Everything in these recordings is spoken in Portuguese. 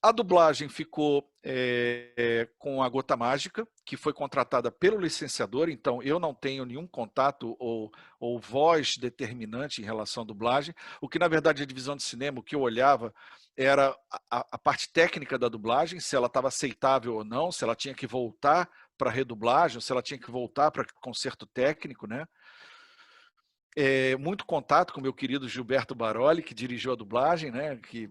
A dublagem ficou com a Gota Mágica, que foi contratada pelo licenciador, então eu não tenho nenhum contato ou voz determinante em relação à dublagem. O que, na verdade, a divisão de cinema, o que eu olhava era a parte técnica da dublagem, se ela estava aceitável ou não, se ela tinha que voltar para redublagem, se ela tinha que voltar para conserto técnico, né? Muito contato com o meu querido Gilberto Baroli, que dirigiu a dublagem, né? Que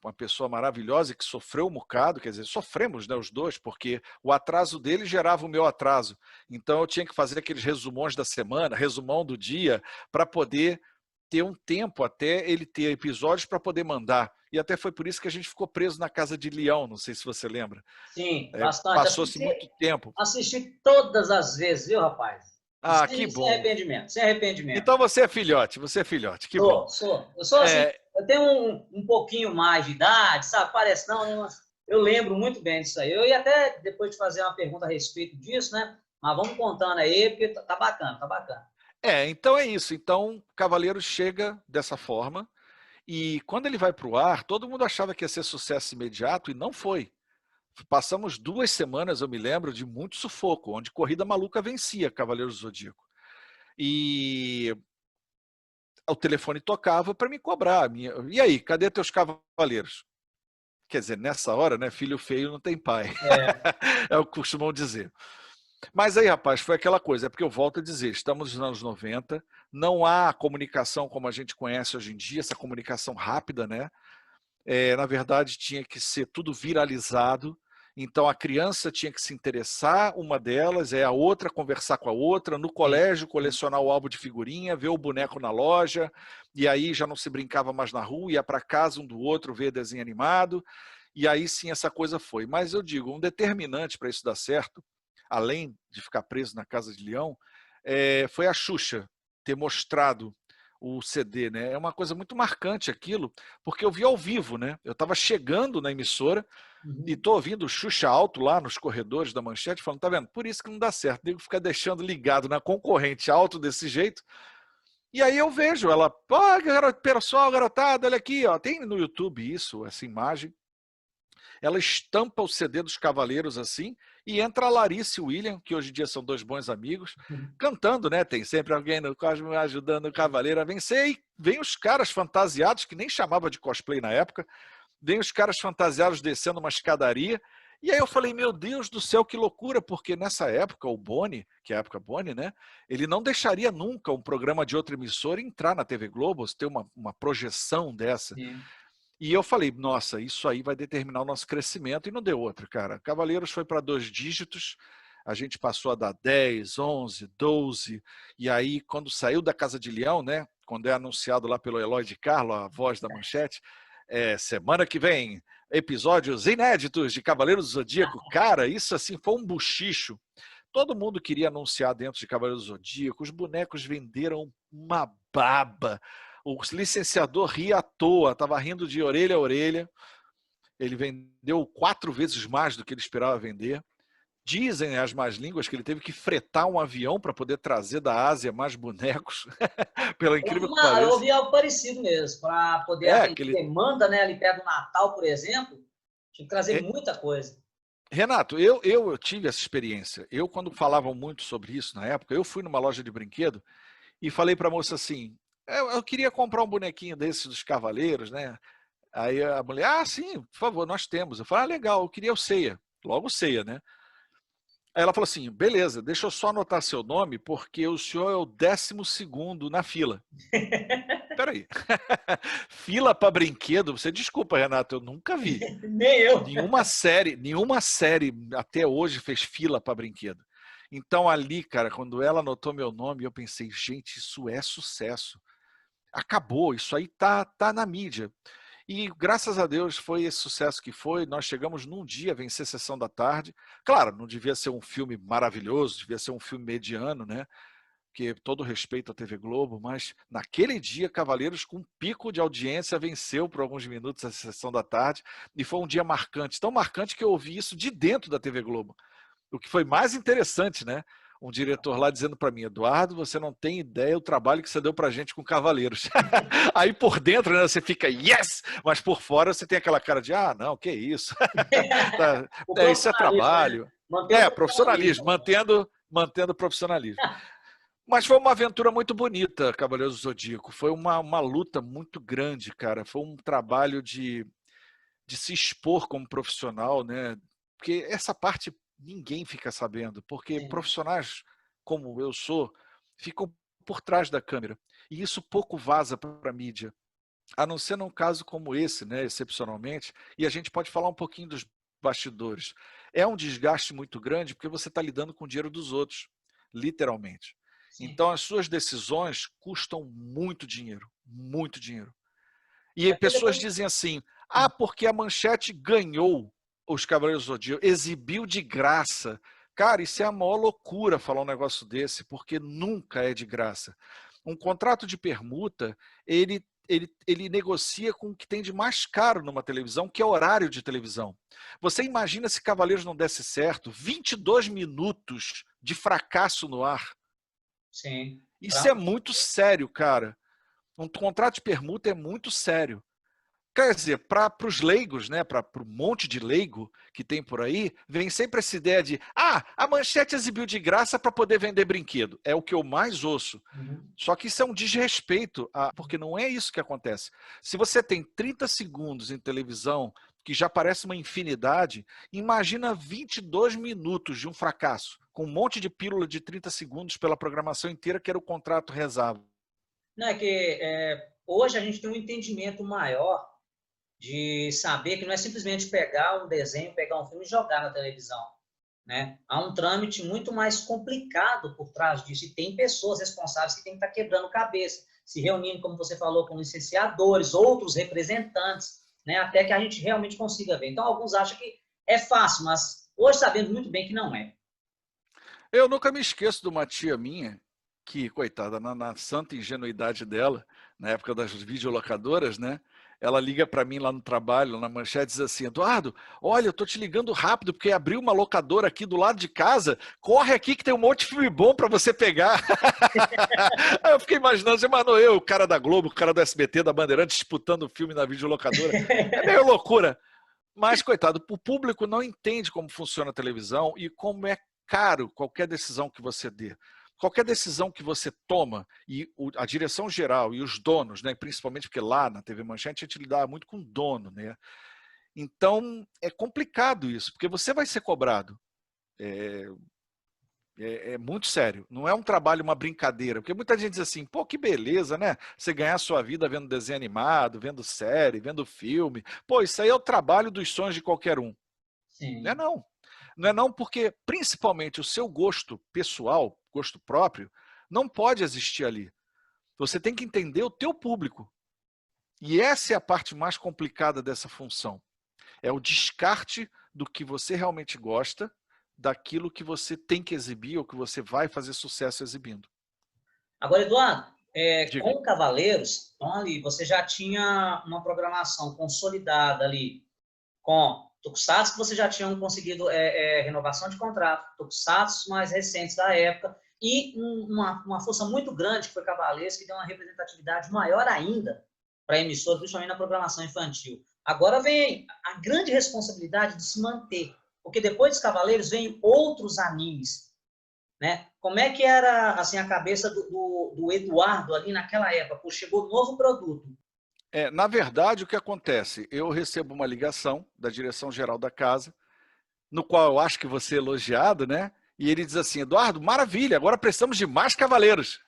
uma pessoa maravilhosa que sofreu um bocado, quer dizer, sofremos, né, os dois, porque o atraso dele gerava o meu atraso. Então eu tinha que fazer aqueles resumões da semana, resumão do dia, para poder ter um tempo até ele ter episódios para poder mandar. E até foi por isso que a gente ficou preso na Casa de Leão, não sei se você lembra. Sim, bastante. Passou-se muito tempo. Assisti todas as vezes, viu, rapaz? E Ah, que sem bom. arrependimento, sem arrependimento. Então você é filhote, que bom. Sou. Eu sou assim, É, eu tenho um pouquinho mais de idade, sabe? Parece não, mas eu lembro muito bem disso aí. Eu ia até depois te fazer uma pergunta a respeito disso, né? Mas vamos contando aí, porque tá bacana, tá bacana. então é isso. Então, Cavaleiros chega dessa forma, e quando ele vai para o ar, todo mundo achava que ia ser sucesso imediato, e não foi. Passamos 2 semanas, eu me lembro, de muito sufoco, onde Corrida Maluca vencia Cavaleiros do Zodíaco. E o telefone tocava para me cobrar. E aí, cadê teus cavaleiros? Quer dizer, nessa hora, né, filho feio não tem pai. É, É o que costumam dizer. Mas aí, rapaz, foi aquela coisa, é porque eu volto a dizer, estamos nos anos 90, não há comunicação como a gente conhece hoje em dia, essa comunicação rápida, né? Na verdade, tinha que ser tudo viralizado, então a criança tinha que se interessar, uma delas, a outra conversar com a outra, no sim, colégio sim. colecionar o álbum de figurinha, ver o boneco na loja, e aí já não se brincava mais na rua, ia para casa um do outro ver desenho animado, e aí sim essa coisa foi. Mas eu digo, um determinante para isso dar certo, além de ficar preso na Casa de Leão, foi a Xuxa ter mostrado o CD, né? É uma coisa muito marcante aquilo, porque eu vi ao vivo, né? Eu estava chegando na emissora e Uhum. tô ouvindo o Xuxa alto lá nos corredores da Manchete, falando, tá vendo? Por isso que não dá certo, nego ficar deixando ligado na concorrente alto desse jeito. E aí eu vejo ela, pessoal, garotada, olha aqui, ó, tem no YouTube isso, essa imagem. Ela estampa o CD dos Cavaleiros assim, e entra a Larissa e o William, que hoje em dia são dois bons amigos, cantando, né? Tem sempre alguém no cosmo ajudando o Cavaleiro a vencer, e vem os caras fantasiados, que nem chamava de cosplay na época, vem os caras fantasiados descendo uma escadaria, e aí eu falei, meu Deus do céu, que loucura, porque nessa época o Boni, que é a época Boni, né? Ele não deixaria nunca um programa de outra emissora entrar na TV Globo, ter uma projeção dessa. Sim. E eu falei, nossa, isso aí vai determinar o nosso crescimento, e não deu outra, cara. Cavaleiros foi para 2 dígitos, a gente passou a dar 10, 11, 12, e aí quando saiu da Casa de Leão, né, quando é anunciado lá pelo Eloy de Carlo, a voz da Manchete, semana que vem, episódios inéditos de Cavaleiros do Zodíaco, cara, isso assim foi um buchicho. Todo mundo queria anunciar dentro de Cavaleiros do Zodíaco, os bonecos venderam uma baba. O licenciador ria à toa, estava rindo de orelha a orelha. Ele vendeu 4 vezes mais do que ele esperava vender. Dizem as más línguas que ele teve que fretar um avião para poder trazer da Ásia mais bonecos, pelo incrível que Eu pareça. ouvi algo parecido mesmo, para poder atender Que ele... demanda, né, ali perto do Natal, por exemplo, tinha que trazer muita coisa. Renato, eu tive essa experiência. Eu, quando falavam muito sobre isso na época, eu fui numa loja de brinquedo e falei para a moça assim, eu queria comprar um bonequinho desses dos Cavaleiros, né? Aí a mulher, sim, por favor, nós temos. Eu falei, legal, eu queria o Ceia. Logo o Ceia, né? Aí ela falou assim, beleza, deixa eu só anotar seu nome, porque o senhor é o 12º na fila. Peraí. Fila para brinquedo? Você desculpa, Renato, eu nunca vi. Nem eu. Nenhuma série até hoje fez fila para brinquedo. Então ali, cara, quando ela anotou meu nome, eu pensei, gente, isso é sucesso. Acabou, isso aí tá na mídia. E graças a Deus foi esse sucesso que foi. Nós chegamos num dia a vencer Sessão da Tarde. Claro, não devia ser um filme maravilhoso, devia ser um filme mediano, né? Porque todo respeito à TV Globo, mas naquele dia Cavaleiros com um pico de audiência venceu por alguns minutos a Sessão da Tarde e foi um dia marcante, tão marcante que eu ouvi isso de dentro da TV Globo. O que foi mais interessante, né? um diretor lá dizendo para mim, Eduardo, você não tem ideia do trabalho que você deu pra gente com Cavaleiros. Aí por dentro, né, você fica, yes! Mas por fora você tem aquela cara de, ah, não, que isso? Tá, O isso é profissionalismo, né? trabalho. Manter o Profissionalismo, profissionalismo. mantendo o profissionalismo. Mas foi uma aventura muito bonita, Cavaleiros do Zodíaco. Foi uma luta muito grande, cara. Foi um trabalho de se expor como profissional, né? Porque essa parte ninguém fica sabendo, porque Sim, profissionais como eu sou ficam por trás da câmera. E isso pouco vaza para a mídia, a não ser num caso como esse, né, excepcionalmente, e a gente pode falar um pouquinho dos bastidores. É um desgaste muito grande porque você está lidando com o dinheiro dos outros, literalmente. sim. Então as suas decisões custam muito dinheiro, muito dinheiro. E É porque pessoas depois. dizem assim, ah, porque a Manchete ganhou os Cavaleiros do Zodíaco, exibiu de graça. Cara, isso é a maior loucura falar um negócio desse, porque nunca é de graça. Um contrato de permuta, ele negocia com o que tem de mais caro numa televisão, que é horário de televisão. Você imagina se Cavaleiros não desse certo, 22 minutos de fracasso no ar. Sim. Isso é muito sério, cara. Um contrato de permuta é muito sério. Quer dizer, para os leigos, né, para o monte de leigo que tem por aí, vem sempre essa ideia de a Manchete exibiu de graça para poder vender brinquedo. É o que eu mais ouço. Uhum. Só que isso é um desrespeito, porque não é isso que acontece. Se você tem 30 segundos em televisão, que já parece uma infinidade, imagina 22 minutos de um fracasso, com um monte de pílula de 30 segundos pela programação inteira, que era o contrato rezava. Não, é que hoje a gente tem um entendimento maior de saber que não é simplesmente pegar um desenho, pegar um filme e jogar na televisão. Né? Há um trâmite muito mais complicado por trás disso e tem pessoas responsáveis que têm que estar quebrando cabeça, se reunindo, como você falou, com licenciadores, outros representantes, né? Até que a gente realmente consiga ver. Então, alguns acham que é fácil, mas hoje sabemos muito bem que não é. Eu nunca me esqueço de uma tia minha, que, coitada, na santa ingenuidade dela, na época das videolocadoras, né? Ela liga para mim lá no trabalho, na manchete, diz assim, Eduardo, olha, eu tô te ligando rápido, porque abriu uma locadora aqui do lado de casa, corre aqui que tem um monte de filme bom para você pegar. Aí eu fiquei imaginando, você imaginou eu, o cara da Globo, o cara do SBT, da Bandeirantes, disputando o filme na videolocadora. É meio loucura. Mas, coitado, o público não entende como funciona a televisão e como é caro qualquer decisão que você dê. Qualquer decisão que você toma, e a direção geral e os donos, né, principalmente porque lá na TV Manchete a gente lidava muito com dono, né? Então é complicado isso, porque você vai ser cobrado. É, é muito sério. Não é um trabalho, uma brincadeira. Porque muita gente diz assim, pô, que beleza, né? Você ganhar sua vida vendo desenho animado, vendo série, vendo filme. Pô, isso aí é o trabalho dos sonhos de qualquer um. Não é Sim. não. Não é não porque, principalmente, o seu gosto pessoal, gosto próprio, não pode existir ali. Você tem que entender o teu público. E essa é a parte mais complicada dessa função. É o descarte do que você realmente gosta, daquilo que você tem que exibir ou que você vai fazer sucesso exibindo. Agora, Eduardo, Diga. com Cavaleiros, então ali você já tinha uma programação consolidada ali com Tokusatsu, que você já tinham conseguido renovação de contrato, Tokusatsu mais recentes da época, e uma força muito grande, que foi Cavaleiros, que deu uma representatividade maior ainda para a emissora, principalmente na programação infantil. Agora vem a grande responsabilidade de se manter, porque depois dos Cavaleiros vem outros animes, né? Como é que era assim a cabeça do Eduardo ali naquela época? Pô, chegou um novo produto. Na verdade, o que acontece? Eu recebo uma ligação da direção-geral da casa, no qual eu acho que você é elogiado, né? E ele diz assim, Eduardo, maravilha, agora precisamos de mais cavaleiros.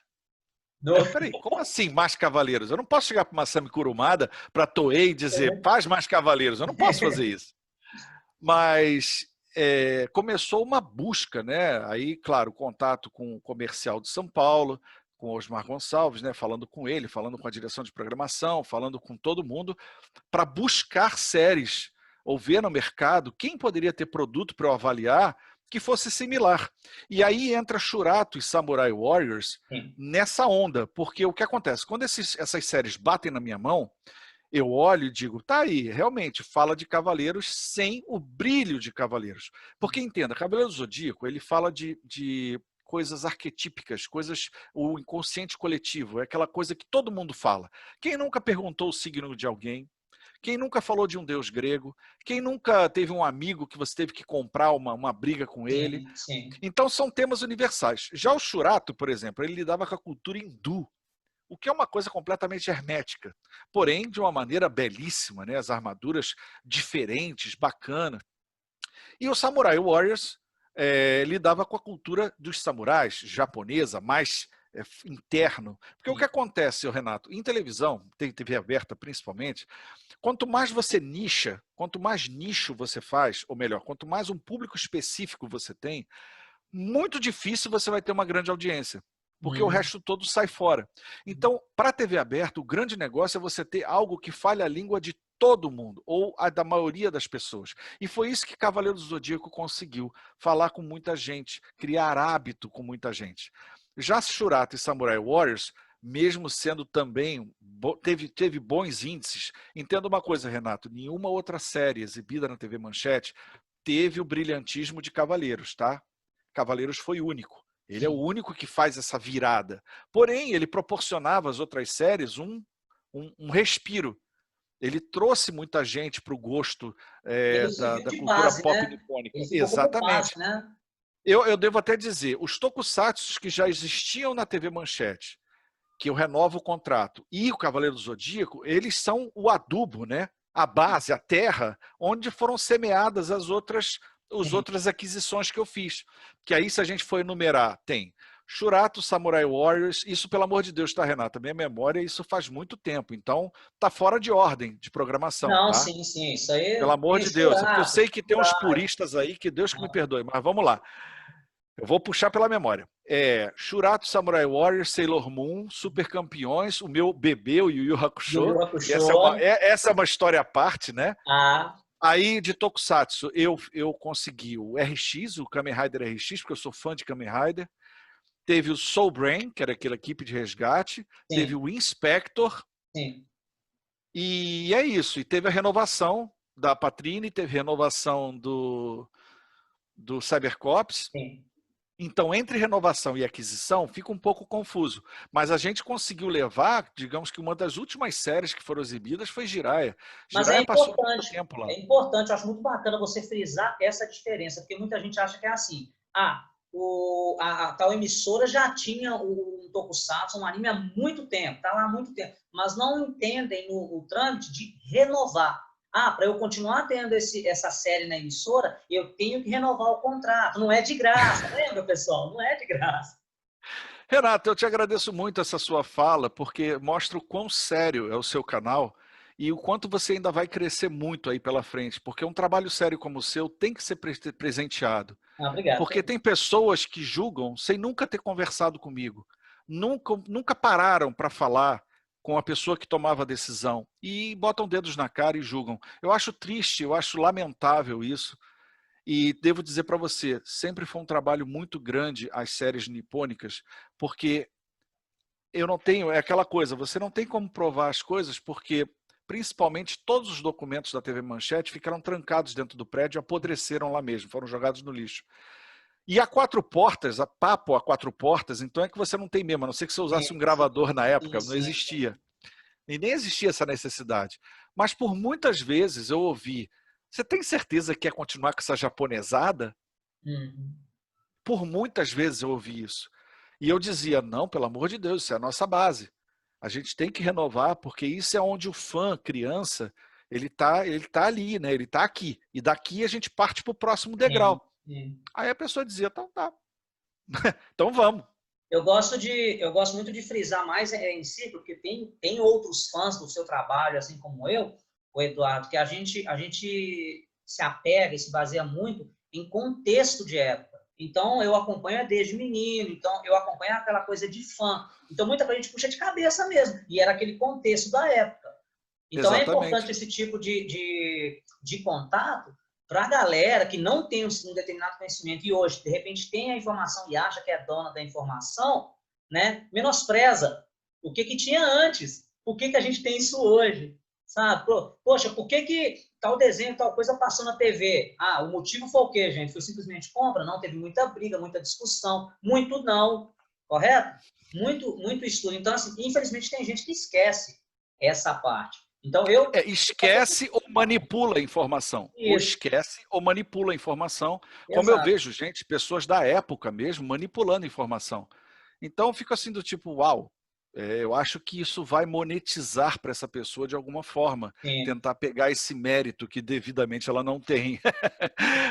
Aí eu, No... peraí, como assim mais cavaleiros? Eu não posso chegar para uma Masami Kurumada, para a Toei e dizer, faz mais cavaleiros. Eu não posso fazer isso. Mas começou uma busca, né? Aí, claro, contato com o comercial de São Paulo, com o Osmar Gonçalves, né? Falando com ele, falando com a direção de programação, falando com todo mundo, para buscar séries ou ver no mercado quem poderia ter produto para eu avaliar que fosse similar. E aí entra Shurato e Samurai Warriors Sim. nessa onda, porque o que acontece? Quando essas séries batem na minha mão, eu olho e digo, tá aí, realmente, fala de Cavaleiros sem o brilho de Cavaleiros. Porque entenda, Cavaleiro do Zodíaco, ele fala de coisas arquetípicas, coisas, o inconsciente coletivo, é aquela coisa que todo mundo fala. Quem nunca perguntou o signo de alguém? Quem nunca falou de um deus grego? Quem nunca teve um amigo que você teve que comprar uma briga com ele? Sim, sim. Então são temas universais. Já o Shurato, por exemplo, ele lidava com a cultura hindu, o que é uma coisa completamente hermética, porém de uma maneira belíssima, né? As armaduras diferentes, bacana. E o Samurai Warriors lidava com a cultura dos samurais, japonesa, mais interno. Porque o que Sim. acontece, Renato, em televisão, TV aberta principalmente, quanto mais você nicha, quanto mais nicho você faz, ou melhor, quanto mais um público específico você tem, muito difícil você vai ter uma grande audiência, porque o resto todo sai fora. Então, para a TV aberta, o grande negócio é você ter algo que fale a língua de todo mundo, ou a da maioria das pessoas. E foi isso que Cavaleiro do Zodíaco conseguiu, falar com muita gente, criar hábito com muita gente. Já Shurato e Samurai Warriors, mesmo sendo também, teve bons índices. Entenda uma coisa, Renato, nenhuma outra série exibida na TV Manchete teve o brilhantismo de Cavaleiros, tá? Cavaleiros foi único. Ele é o único que faz essa virada. Porém, ele proporcionava às outras séries um respiro. Ele trouxe muita gente para o gosto Ele serviu da de cultura base, pop né? nipônica. Ele ficou como base, Exatamente. né? Eu devo até dizer, os tokusatsus que já existiam na TV Manchete, que eu renovo o contrato, e o Cavaleiro do Zodíaco, eles são o adubo, né? A base, a terra, onde foram semeadas as outras aquisições que eu fiz. Que aí, se a gente for enumerar, tem Shurato, Samurai Warriors, isso pelo amor de Deus, tá, Renata? Minha memória, isso faz muito tempo, então tá fora de ordem de programação, Não, tá? sim, sim. Isso aí Pelo amor tem de Deus, é porque eu Shurato, sei que tem uns Samurai. puristas aí, que Deus que me perdoe, mas vamos lá. Eu vou puxar pela memória. Shurato, Samurai Warriors, Sailor Moon, Super Campeões, o meu bebê, o Yu Yu Yu Yu Hakusho. Hakusho. Essa é uma história à parte, né? Ah, Aí, de Tokusatsu, eu consegui o RX, o Kamen Rider RX, porque eu sou fã de Kamen Rider. Teve o Soul Brain, que era aquela equipe de resgate. Teve sim, o Inspector. sim, E é isso. E teve a renovação da Patrine, teve renovação do Cybercops. sim. Então, entre renovação e aquisição, fica um pouco confuso. Mas a gente conseguiu levar, digamos que uma das últimas séries que foram exibidas foi Jiraiya. Mas é Jiraiya passou muito importante, tempo lá. eu acho muito bacana você frisar essa diferença, porque muita gente acha que é assim, a tal emissora já tinha um Tokusatsu, um anime há muito tempo, está lá há muito tempo, mas não entendem o trâmite de renovar. Para eu continuar tendo essa série na emissora, eu tenho que renovar o contrato, não é de graça, lembra, pessoal? Não é de graça. Renato, eu te agradeço muito essa sua fala, porque mostra o quão sério é o seu canal e o quanto você ainda vai crescer muito aí pela frente, porque um trabalho sério como o seu tem que ser presenteado. Obrigado. Porque tem pessoas que julgam sem nunca ter conversado comigo. Nunca pararam para falar com a pessoa que tomava a decisão e botam dedos na cara e julgam. Eu acho triste, eu acho lamentável isso. E devo dizer para você, sempre foi um trabalho muito grande as séries nipônicas, porque eu não tenho, é aquela coisa, você não tem como provar as coisas porque principalmente todos os documentos da TV Manchete ficaram trancados dentro do prédio, apodreceram lá mesmo, foram jogados no lixo. E a quatro portas, a papo a quatro portas, então é que você não tem mesmo, a não ser que você usasse um gravador na época, não Sim. existia. E nem existia essa necessidade. Mas por muitas vezes eu ouvi, você tem certeza que quer continuar com essa japonesada? Uhum. Por muitas vezes eu ouvi isso. E eu dizia, não, pelo amor de Deus, isso é a nossa base. A gente tem que renovar, porque isso é onde o fã, criança, ele tá ali, né? Ele tá aqui. E daqui a gente parte para o próximo Sim, degrau. sim. Aí a pessoa dizia, então tá. Então vamos. Eu gosto muito de frisar mais em si, porque tem outros fãs do seu trabalho, assim como eu, o Eduardo, que a gente se apega e se baseia muito em contexto de época. Então, eu acompanho desde menino, então eu acompanho aquela coisa de fã. Então, muita coisa a gente puxa de cabeça mesmo, e era aquele contexto da época. Então, é importante Exatamente. esse tipo de contato para a galera que não tem um determinado conhecimento e hoje, de repente, tem a informação e acha que é dona da informação, né? Menospreza o que tinha antes, por que a gente tem isso hoje, sabe? Poxa, por que tal desenho, tal coisa passou na TV? Ah, o motivo foi o quê, gente? Foi simplesmente compra? Não, teve muita briga, muita discussão, muito não, correto? Muito estudo. Então, assim, infelizmente tem gente que esquece essa parte. Então, Esquece ou manipula a informação. Ou Isso, esquece ou manipula a informação. Como eu exato. vejo, gente, pessoas da época mesmo manipulando a informação. Então, eu fico assim do tipo, uau, eu acho que isso vai monetizar para essa pessoa de alguma forma. Sim, Tentar pegar esse mérito que devidamente ela não tem.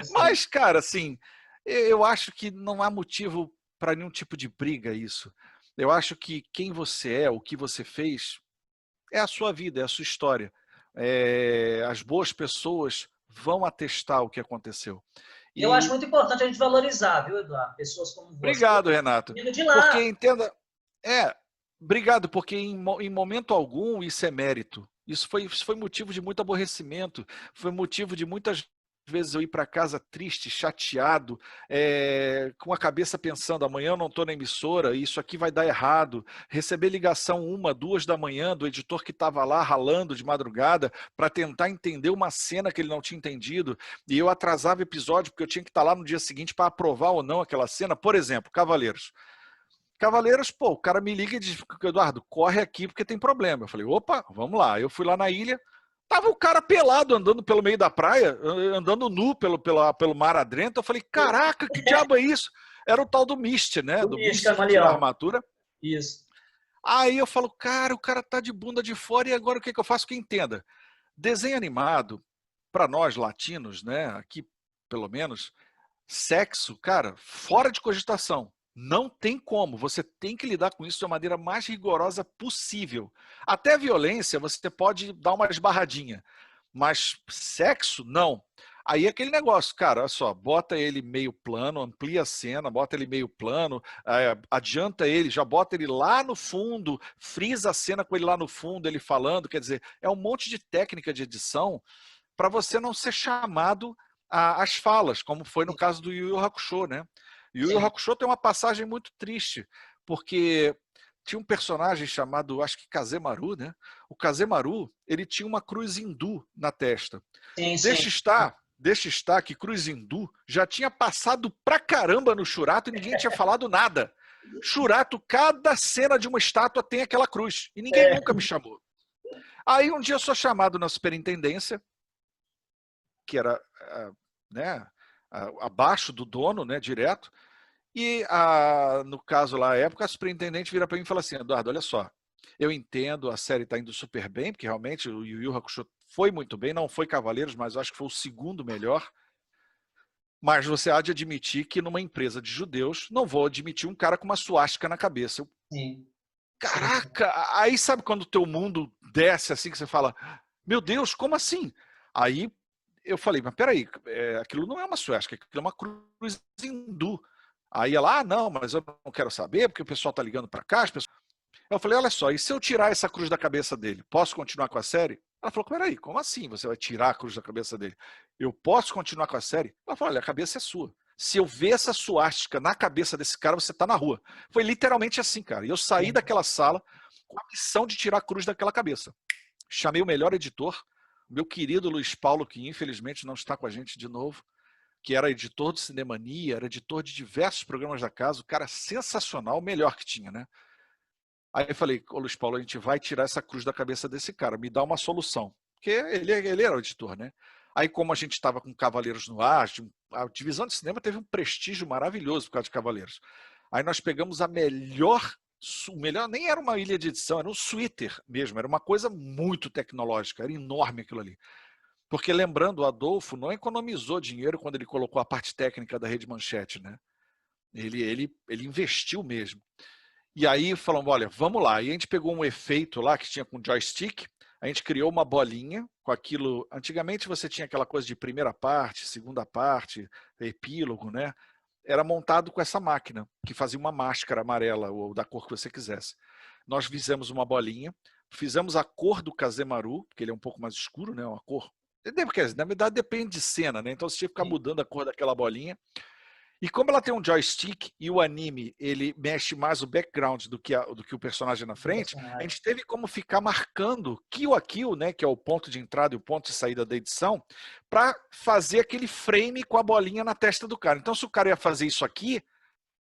sim. Mas, cara, assim, eu acho que não há motivo para nenhum tipo de briga isso. Eu acho que quem você é, o que você fez, é a sua vida, é a sua história. As boas pessoas vão atestar o que aconteceu. Eu acho E muito importante a gente valorizar, viu, Eduardo? Pessoas como você, obrigado, Renato. vindo de Porque lá. entenda, é, obrigado, porque em momento algum isso é mérito. Isso foi motivo de muito aborrecimento, foi motivo de muitas vezes eu ir para casa triste, chateado, com a cabeça pensando, amanhã eu não estou na emissora, isso aqui vai dar errado. Receber ligação 1, 2 da manhã do editor que estava lá ralando de madrugada para tentar entender uma cena que ele não tinha entendido, e eu atrasava episódio porque eu tinha que estar lá no dia seguinte para aprovar ou não aquela cena. Por exemplo, Cavaleiros. Cavaleiros, pô, o cara me liga e diz, Eduardo, corre aqui porque tem problema. Eu falei, opa, vamos lá. Eu fui lá na ilha, tava o cara pelado andando pelo meio da praia, andando nu pelo mar adrento. Eu falei, caraca, que diabo é isso? Era o tal do Mist, né? Do Do bicho Mist que tira a camaleão. armadura. Isso. Aí eu falo, cara, o cara tá de bunda de fora e agora o que, que eu faço? Que entenda. Desenho animado, para nós latinos, né? Aqui, pelo menos, sexo, cara, fora de cogitação. Não tem como. Você tem que lidar com isso da maneira mais rigorosa possível. Até violência, você pode dar uma esbarradinha. Mas sexo, não. Aí é aquele negócio, cara, olha só, bota ele meio plano, amplia a cena, bota ele meio plano, adianta ele, já bota ele lá no fundo, frisa a cena com ele lá no fundo, ele falando, quer dizer, é um monte de técnica de edição para você não ser chamado às falas, como foi no caso do Yu Yu Hakusho, né? Yu Yu Sim. Hakusho tem uma passagem muito triste, porque tinha um personagem chamado, acho que Kazemaru, né? O Kazemaru, ele tinha uma cruz hindu na testa. Sim, sim. Deixa estar que cruz hindu já tinha passado pra caramba no Shurato e ninguém tinha falado nada. Shurato, cada cena de uma estátua tem aquela cruz e ninguém É, nunca me chamou. Aí um dia eu sou chamado na superintendência, que era, né, abaixo do dono, né, direto. E no caso lá, à época, a superintendente vira para mim e fala assim, Eduardo, olha só, eu entendo, a série está indo super bem, porque realmente o Yu Yu Hakusho foi muito bem, não foi Cavaleiros, mas eu acho que foi o segundo melhor. Mas você há de admitir que numa empresa de judeus, não vou admitir um cara com uma suástica na cabeça. sim. Sim. Caraca, aí sabe quando o teu mundo desce assim, que você fala, meu Deus, como assim? Aí eu falei, mas peraí, aquilo não é uma suástica, aquilo é uma cruz hindu. Aí ela, não, mas eu não quero saber, porque o pessoal tá ligando para cá. Eu falei, olha só, e se eu tirar essa cruz da cabeça dele, posso continuar com a série? Ela falou, peraí, como assim você vai tirar a cruz da cabeça dele? Eu posso continuar com a série? Ela falou, olha, a cabeça é sua. Se eu ver essa suástica na cabeça desse cara, você tá na rua. Foi literalmente assim, cara. E eu saí Sim. daquela sala com a missão de tirar a cruz daquela cabeça. Chamei o melhor editor, meu querido Luiz Paulo, que infelizmente não está com a gente de novo, que era editor do Cinemania, era editor de diversos programas da casa, o cara sensacional, o melhor que tinha, né? Aí eu falei, ô Luiz Paulo, a gente vai tirar essa cruz da cabeça desse cara, me dá uma solução. Porque ele era o editor, né? Aí, como a gente estava com Cavaleiros no ar, a divisão de cinema teve um prestígio maravilhoso por causa de Cavaleiros. Aí nós pegamos o melhor, nem era uma ilha de edição, era um suíter mesmo, era uma coisa muito tecnológica, era enorme aquilo ali. Porque lembrando, o Adolfo não economizou dinheiro quando ele colocou a parte técnica da Rede Manchete, né? Ele investiu mesmo. E aí falamos, olha, vamos lá. E a gente pegou um efeito lá que tinha com joystick, a gente criou uma bolinha com aquilo. Antigamente você tinha aquela coisa de primeira parte, segunda parte, epílogo, né? Era montado com essa máquina, que fazia uma máscara amarela ou da cor que você quisesse. Nós fizemos uma bolinha, fizemos a cor do Kazemaru, porque ele é um pouco mais escuro, né? Uma cor. Na verdade, depende de cena, né? Então você tinha que ficar mudando a cor daquela bolinha. E como ela tem um joystick e o anime ele mexe mais o background do que o personagem na frente, a gente teve como ficar marcando kill a kill, né, que é o ponto de entrada e o ponto de saída da edição, para fazer aquele frame com a bolinha na testa do cara. Então, se o cara ia fazer isso aqui,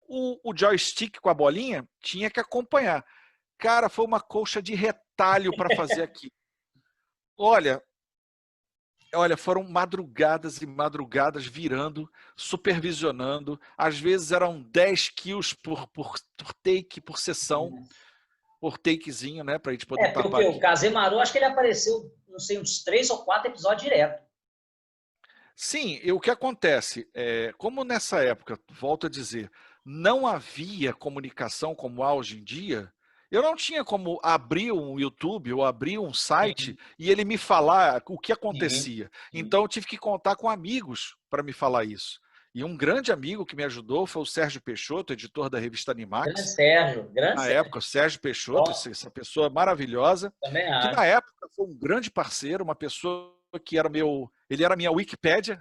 o joystick com a bolinha tinha que acompanhar. Cara, foi uma colcha de retalho para fazer aqui. Olha, foram madrugadas e madrugadas virando, supervisionando. Às vezes eram 10 kills por take, por sessão, por takezinho, né? Pra gente poder tapar. Porque o Kazemaru, acho que ele apareceu, não sei, uns 3 ou 4 episódios direto. Sim, e o que acontece? Como nessa época, volto a dizer, não havia comunicação como há hoje em dia, eu não tinha como abrir um YouTube ou abrir um site e ele me falar o que acontecia. Então eu tive que contar com amigos para me falar isso. E um grande amigo que me ajudou foi o Sérgio Peixoto, editor da revista Animax. Grande Sérgio, grande Na Sérgio. época, o Sérgio Peixoto, essa pessoa maravilhosa, Também que acho. na época foi um grande parceiro, uma pessoa que era ele era minha Wikipédia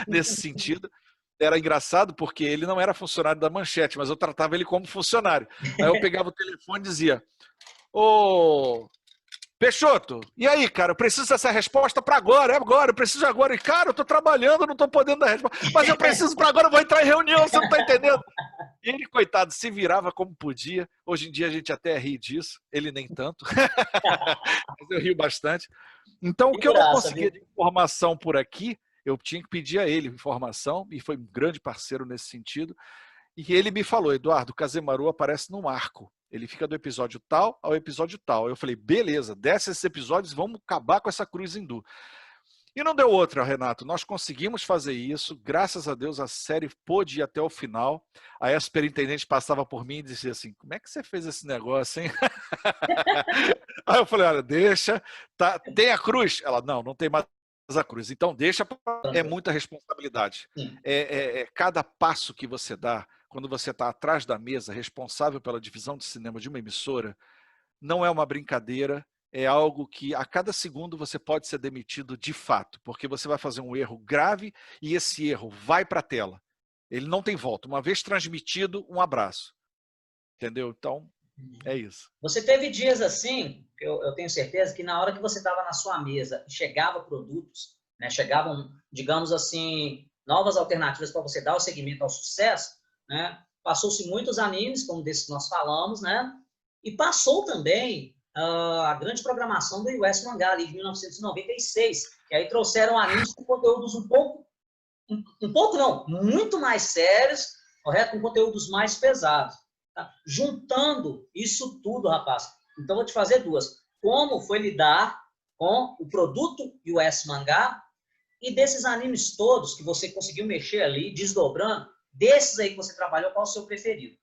nesse sentido. Era engraçado porque ele não era funcionário da Manchete, mas eu tratava ele como funcionário. Aí eu pegava o telefone e dizia: ô, Peixoto, e aí, cara, eu preciso dessa resposta para agora, eu preciso agora. E, cara, eu tô trabalhando, não tô podendo dar resposta. Mas eu preciso para agora, eu vou entrar em reunião, você não tá entendendo? E ele, coitado, se virava como podia. Hoje em dia a gente até ri disso, ele nem tanto. Mas eu rio bastante. Então, o que eu não conseguia de informação por aqui, eu tinha que pedir a ele informação, e foi um grande parceiro nesse sentido. E ele me falou: Eduardo, o Kazemaru aparece num arco. Ele fica do episódio tal ao episódio tal. Eu falei: beleza, desce esses episódios, vamos acabar com essa cruz hindu. E não deu outra, Renato. Nós conseguimos fazer isso. Graças a Deus, a série pôde ir até o final. Aí a superintendente passava por mim e dizia assim: como é que você fez esse negócio, hein? Aí eu falei: olha, deixa. Tá, tem a cruz? Ela: não tem mais a cruz. Então deixa. É muita responsabilidade. Cada passo que você dá, quando você está atrás da mesa, responsável pela divisão de cinema de uma emissora, não é uma brincadeira. É algo que a cada segundo você pode ser demitido de fato, porque você vai fazer um erro grave e esse erro vai para a tela. Ele não tem volta. Uma vez transmitido, um abraço. Entendeu? Então, é isso. Você teve dias assim, eu tenho certeza, que na hora que você estava na sua mesa e chegava produtos, né, chegavam, digamos assim, novas alternativas para você dar o segmento ao sucesso, né? Passou-se muitos animes, como desses que nós falamos, né? E passou também a grande programação do US Mangá, ali de 1996, que aí trouxeram animes com conteúdos um pouco não, muito mais sérios, correto? Com conteúdos mais pesados. Tá? Juntando isso tudo, rapaz. Então, vou te fazer duas. Como foi lidar com o produto US Mangá e desses animes todos que você conseguiu mexer ali, desdobrando, desses aí que você trabalhou, qual é o seu preferido?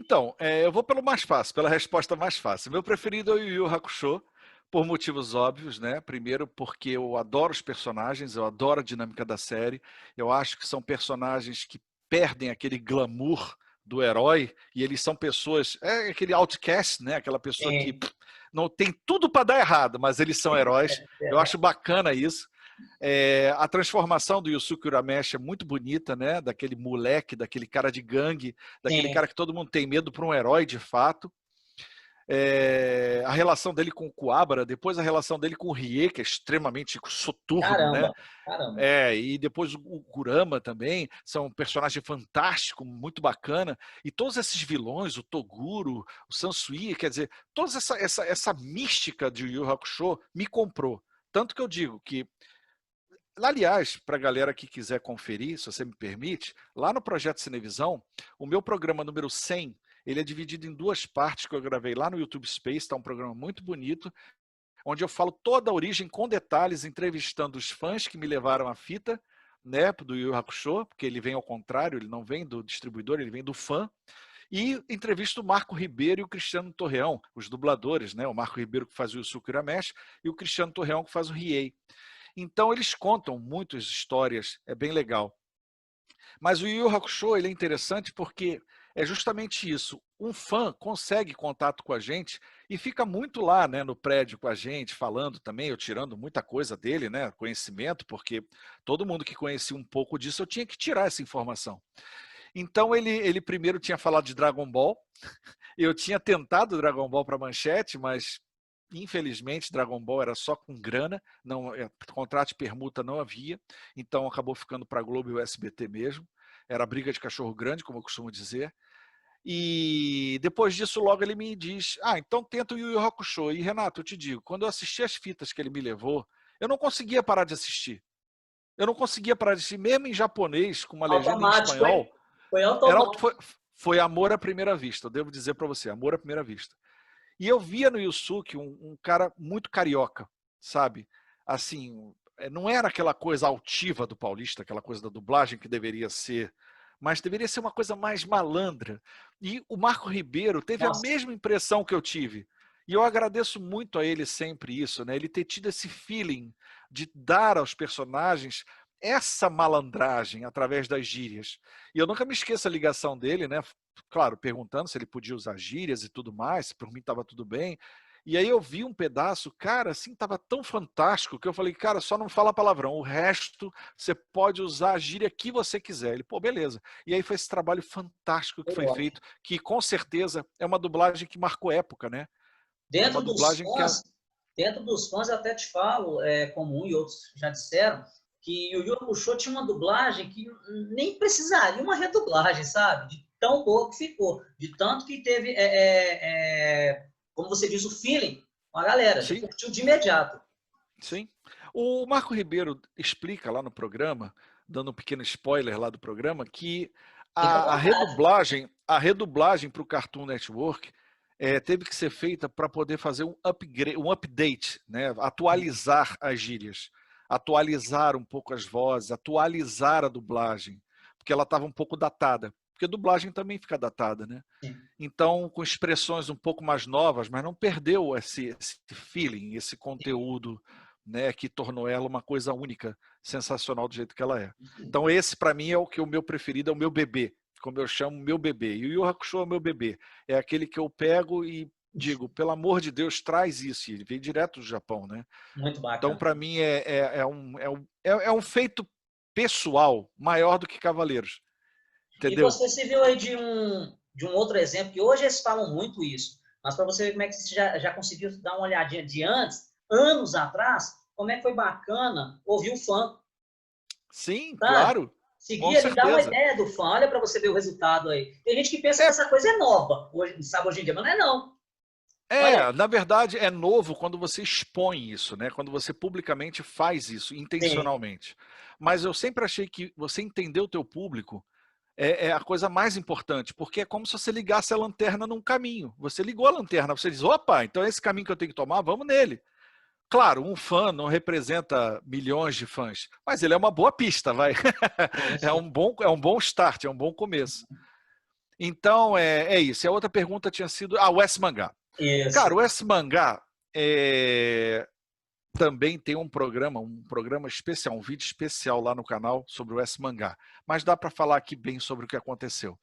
Então, eu vou pelo mais fácil, pela resposta mais fácil. Meu preferido é o Yu Yu Hakusho, por motivos óbvios, né? Primeiro, porque eu adoro os personagens, eu adoro a dinâmica da série. Eu acho que são personagens que perdem aquele glamour do herói e eles são pessoas, aquele outcast, né? Aquela pessoa que não tem tudo para dar errado, mas eles são heróis. Eu acho bacana isso. A transformação do Yusuke Urameshi é muito bonita, né? Daquele moleque, daquele cara de gangue, daquele cara que todo mundo tem medo para um herói de fato. A relação dele com o Kuwabara, depois a relação dele com o Rie, que é extremamente soturno, né? Caramba. E depois o Kurama também, são um personagem fantástico, muito bacana. E todos esses vilões, o Toguro, o Sansui, quer dizer, toda essa mística de Yu Yu Hakusho me comprou. Tanto que eu digo que, aliás, para a galera que quiser conferir, se você me permite, lá no Projeto Cinevisão, o meu programa número 100, ele é dividido em duas partes que eu gravei lá no YouTube Space, está um programa muito bonito, onde eu falo toda a origem com detalhes, entrevistando os fãs que me levaram a fita, né, do Yu Yu Hakusho, porque ele vem ao contrário, ele não vem do distribuidor, ele vem do fã. E entrevisto o Marco Ribeiro e o Cristiano Torreão, os dubladores, né? O Marco Ribeiro que faz o Yusuke Urameshi e o Cristiano Torreão que faz o Riei. Então eles contam muitas histórias, é bem legal. Mas o Yu Yu Hakusho, ele é interessante porque é justamente isso. Um fã consegue contato com a gente e fica muito lá, né, no prédio com a gente, falando também, eu tirando muita coisa dele, né, conhecimento, porque todo mundo que conhecia um pouco disso, eu tinha que tirar essa informação. Então ele primeiro tinha falado de Dragon Ball, eu tinha tentado Dragon Ball para Manchete, mas infelizmente Dragon Ball era só com grana, não, contrato de permuta não havia, então acabou ficando para a Globo e o SBT mesmo, era briga de cachorro grande, como eu costumo dizer. E depois disso, logo ele me diz, então tenta o Yu Yu Hakusho. E Renato, eu te digo, quando eu assisti as fitas que ele me levou, eu não conseguia parar de assistir. Eu não conseguia parar de assistir, mesmo em japonês, com uma legenda em Automático, espanhol. hein? Foi Era, automático. foi amor à primeira vista, eu devo dizer para você, amor à primeira vista. E eu via no Yusuke um cara muito carioca, sabe? Assim, não era aquela coisa altiva do paulista, aquela coisa da dublagem que deveria ser, mas deveria ser uma coisa mais malandra. E o Marco Ribeiro teve a Nossa, mesma impressão que eu tive. E eu agradeço muito a ele sempre isso, né? Ele ter tido esse feeling de dar aos personagens essa malandragem através das gírias. E eu nunca me esqueço a ligação dele, né? Claro, perguntando se ele podia usar gírias e tudo mais, se por mim estava tudo bem. E aí eu vi um pedaço, cara, assim, estava tão fantástico que eu falei, cara, só não fala palavrão, o resto você pode usar a gíria que você quiser. Ele, pô, beleza. E aí foi esse trabalho fantástico que foi foi ótimo. feito, que com certeza é uma dublagem que marcou época, né? É uma Dentro dos dublagem que... fãs, dentro dos fãs, eu até te falo, como um e outros já disseram, que o Yu Yu Hakusho tinha uma dublagem que nem precisaria uma redublagem, sabe? De tão boa que ficou. De tanto que teve, como você diz, o feeling com a galera. Já Sim, curtiu de imediato. sim. O Marco Ribeiro explica lá no programa, dando um pequeno spoiler lá do programa, que Fica à a vontade. redublagem para o Cartoon Network teve que ser feita para poder fazer um upgrade, um update, né? Atualizar as gírias, atualizar um pouco as vozes, atualizar a dublagem, porque ela estava um pouco datada. Porque a dublagem também fica datada, né? Sim. Então, com expressões um pouco mais novas, mas não perdeu esse feeling, esse conteúdo, né, que tornou ela uma coisa única, sensacional do jeito que ela é. Então, esse para mim é o meu preferido, é o meu bebê, como eu chamo, meu bebê. E o Yu Yu Hakusho é o meu bebê. É aquele que eu pego e digo, pelo amor de Deus, traz isso. E ele veio direto do Japão, né? Muito Então, bacana. para mim, é um feito pessoal maior do que Cavaleiros, E entendeu? você se viu aí de um outro exemplo, que hoje eles falam muito isso, mas para você ver como é que você já conseguiu dar uma olhadinha de antes, anos atrás, como é que foi bacana ouvir o fã, Sim, sabe? claro, com Seguir ali, dar uma certeza. ideia do fã, olha para você ver o resultado aí. Tem gente que pensa que É essa coisa é nova, hoje, sabe, hoje em dia, mas não é não. Olha, Na verdade, é novo quando você expõe isso, né? Quando você publicamente faz isso, sim, intencionalmente. Mas eu sempre achei que você entender o teu público é a coisa mais importante, porque é como se você ligasse a lanterna num caminho. Você ligou a lanterna, você diz, opa, então é esse caminho que eu tenho que tomar, vamos nele. Claro, um fã não representa milhões de fãs, mas ele é uma boa pista, vai. sim, sim. É um bom start, é um bom começo. Então, é isso. E a outra pergunta tinha sido, o S-Mangá. Isso. Cara, o S-Mangá também tem um programa especial, um vídeo especial lá no canal sobre o S-Mangá. Mas dá para falar aqui bem sobre o que aconteceu.